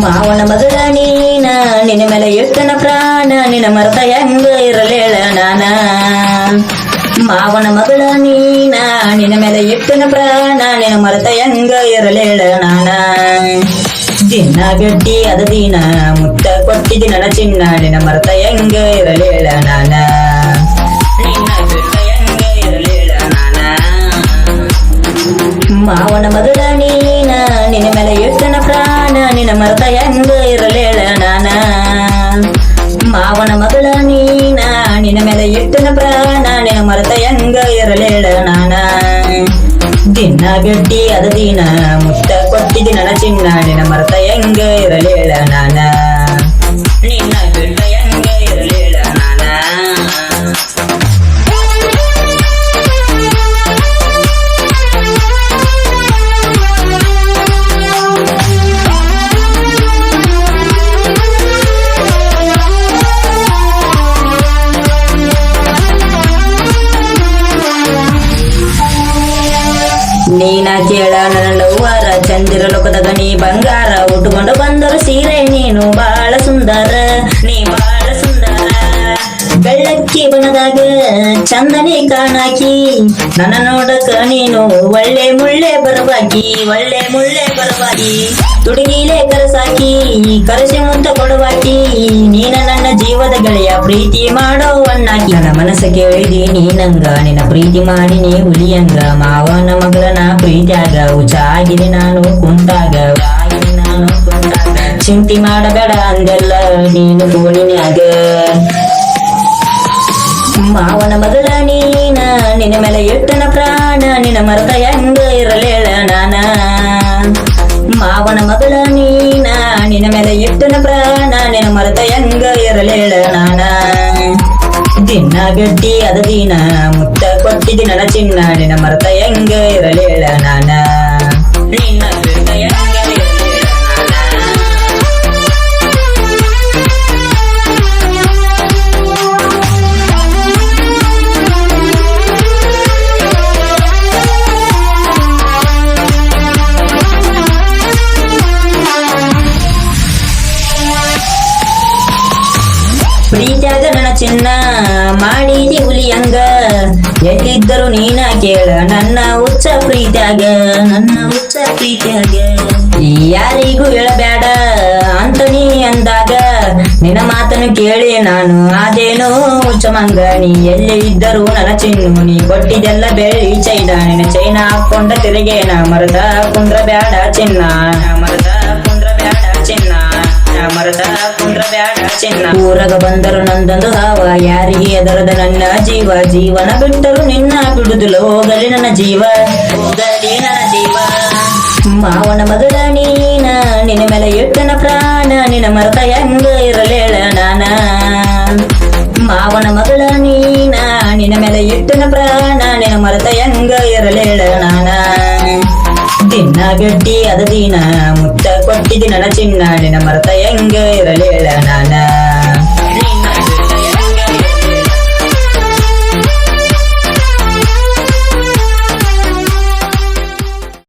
ಮಾವನ ಮಗಳ ನೀನ ನಿನ್ನ ಮೇಲೆ ಎಷ್ಟನ ಪ್ರಾಣ ನಿನ್ನ ಮರತ ಹೆಂಗ ಇರಲೇಳ ನಾನ ಮಾವನ ಮಗಳ ನೀನ ನಿನ್ನ ಮೇಲೆ ಎಷ್ಟನ ಪ್ರಾಣ ನಿನ್ನ ಮರತ ಹೆಂಗ ಇರಲೇಳ ನಾನ ದಿನ ಗಟ್ಟಿ ಅದ ದಿನ ಮುತ್ತ ಕೊಟ್ಟಿದಿ ನನ್ನ ಚಿನ್ನ ನಿನ್ನ ಮರತ ಹೆಂಗ ಇರಲೇಳ ನಾನ ನಿನ್ನ ಬಿಟ್ಟ ಹೆಂಗ ಇರಲೇಳ ನಾನ ಮಾವನ ಮಗಳ ನೀನ ನಿನ್ನ ಮೇಲೆ ಎಷ್ಟನ ಪ್ರಾಣ ನಿನ್ನ ಮರತ ಹೆಂಗ ಇರಲೇಳ ನಾನ ಮಾವನ ಮಗಳ ನೀನ ನಿನ್ನ ಮೇಲೆ ಎಷ್ಟನ ಪ್ರಾಣ ನಿನ್ನ ಮರತ ಹೆಂಗ ಇರಲೇಳ ನಾನ ದಿನ ಗಟ್ಟಿ ಅದ ದಿನ ಮುತ್ತ ಕೊಟ್ಟಿದಿ ನನ್ನ ಚಿನ್ನ ನಿನ್ನ ಮರತ ಹೆಂಗ ಇರಲೇಳ ನಾನ ನಿನ್ನ ಬಿಟ್ಟ ಹೆಂಗ ಇರಲೇಳ ನಾನ ನೀನ ಕೇಳ ನನ್ನ ಲವ್ವರ ಚಂದಿರ ಲೋಕದ ಗಣಿ ಬಂಗಾರ ಉಟ್ಕೊಂಡು ಬಂದರು ಸೀರೆ ನೀನು ಬಾಳ ಸುಂದರ ನೀ ಬಾಳ ಸುಂದರ ಬೆಳ್ಳಕ್ಕಿ ಬಣದಾಗ ಚಂದನಿ ಕಾಣಾಕಿ ನನ್ನ ನೋಡಕ ನೀನು ಒಳ್ಳೆ ಮುಳ್ಳೆ ಬರಬಾಕಿ ಒಳ್ಳೆ ಮುಳ್ಳೆ ಬರಬಾಕಿ ತುಡುಗಿಲೆ ಕರಸಾಕಿ ಕರಸಿ ಮುಂತ ಕೊಡವಾಕಿ ನೀನ ನನ್ನ ಜೀವದ ಗೆಳೆಯ ಪ್ರೀತಿ ಮಾಡೋ ಅಣ್ಣಾಕಿ ನನ್ನ ಮನಸ್ಸ ಕೇಳಿದಿ ನೀನಂಗ ನಿನ್ನ ಪ್ರೀತಿ ಮಾಡಿ ನೀ ಹುಲಿಯಂಗ ಮಾವನ ಮಗಳನ ಪ್ರೀತಿಯಾಗ ಹುಚ್ಚಾಗಿದೆ ನಾನು ಕುಂತಾಗ ಚಿಂತಿ ಮಾಡಬೇಡ ಅಂದೆಲ್ಲ ನೀನು ಫೋನಿನ್ಯಾಗ ಮಾವನ ಮಗಳ ನೀನ ನಿನ್ನ ಮೇಲೆ ಎಷ್ಟನ ಪ್ರಾಣ ನಿನ್ನ ಮರತ ಹೆಂಗ ಇರಲೇಳ ನಾನ ಮಾವನ ಮಗಳ ನೀನ ನಿನ್ನ ಮೇಲೆ ಎಷ್ಟನ ಪ್ರಾಣ ನಿನ್ನ ಮರತ ಹೆಂಗ ಇರಲೇಳ ನಾನ ದಿನ ಗಟ್ಟಿ ಅದ ದಿನ ಮುತ್ತ ಕೊಟ್ಟಿದಿ ನನ್ನ ಚಿನ್ನ ನಿನ್ನ ಮರತ ಹೆಂಗ ಇರಲೇಳ ನಾನ ನಿನ್ನ ಬಿಟ್ಟ ಹೆಂಗ ಇರಲೇಳ ನಾನ ಪ್ರೀತ್ಯಾಗ ನನ್ನ ಚಿನ್ನ ಮಾಡಿದಿ ಹುಲಿಯಂಗ ಎಲ್ಲಿದ್ದರು ನೀನ ಕೇಳ ನನ್ನ ಹುಚ್ಚ ಪ್ರೀತ್ಯಾಗ ಯಾರಿಗೂ ಹೇಳಬೇಡ ಅಂತ ನೀ ಅಂದಾಗ ನಿನ್ನ ಮಾತನ್ನು ಕೇಳಿ ನಾನು ಅದೇನೋ ಹುಚ್ಚ ಮಂಗ ನೀ ಎಲ್ಲಿ ಇದ್ದರು ನನ್ನ ಚಿನ್ನು ನೀ ಕೊಟ್ಟಿದೆಲ್ಲ ಬೆಳ್ಳಿ ಚೈನ ನಿನ್ನ ಚೈನ ಹಾಕೊಂಡ ತಿರುಗೇನ ಮರದ ಕುಂದ್ರ ಬ್ಯಾಡ ಚಿನ್ನ ಮರದ ಕುಂದ್ರ ಬ್ಯಾಡ ಚಿನ್ನ ಮರದ ಕುಂದ್ರ ಬ್ಯಾಡ ಚಿನ್ನ ಊರಗ ಬಂದರು ನಂದೊಂದು ಹಾವ ಯಾರಿಗೆ ಎದರದ ನನ್ನ ಜೀವ ಜೀವನ ಬಿಟ್ಟರು ನಿನ್ನ ಬಿಡುದಿಲ್ಲ ಹೋಗಲಿ ನನ್ನ ಜೀವ ಹೋಗಲಿ ನನ್ನ ಜೀವ ಮಾವನ ಮಗಳ ನೀನ ನಿನ್ನ ಮೇಲೆ ಎಷ್ಟನ ಪ್ರಾಣ ನಿನ್ನ ಮರತ ಹೆಂಗ ಇರಲೇಳ ನಾನ ಮಾವನ ಮಗಳ ನೀನ ನಿನ್ನ ಮೇಲೆ ಎಷ್ಟನ ಪ್ರಾಣ ನಿನ್ನ ಮರತ ಹೆಂಗ ಇರಲೇಳ ನಾನ ದಿನ ಗಟ್ಟಿ ಅದ ದಿನ ಮುತ್ತ ಕೊಟ್ಟಿದಿ ನನ್ನ ಚಿನ್ನ ನಿನ್ನ ಮರತ ಹೆಂಗ ಇರಲೇಳ ನಾನ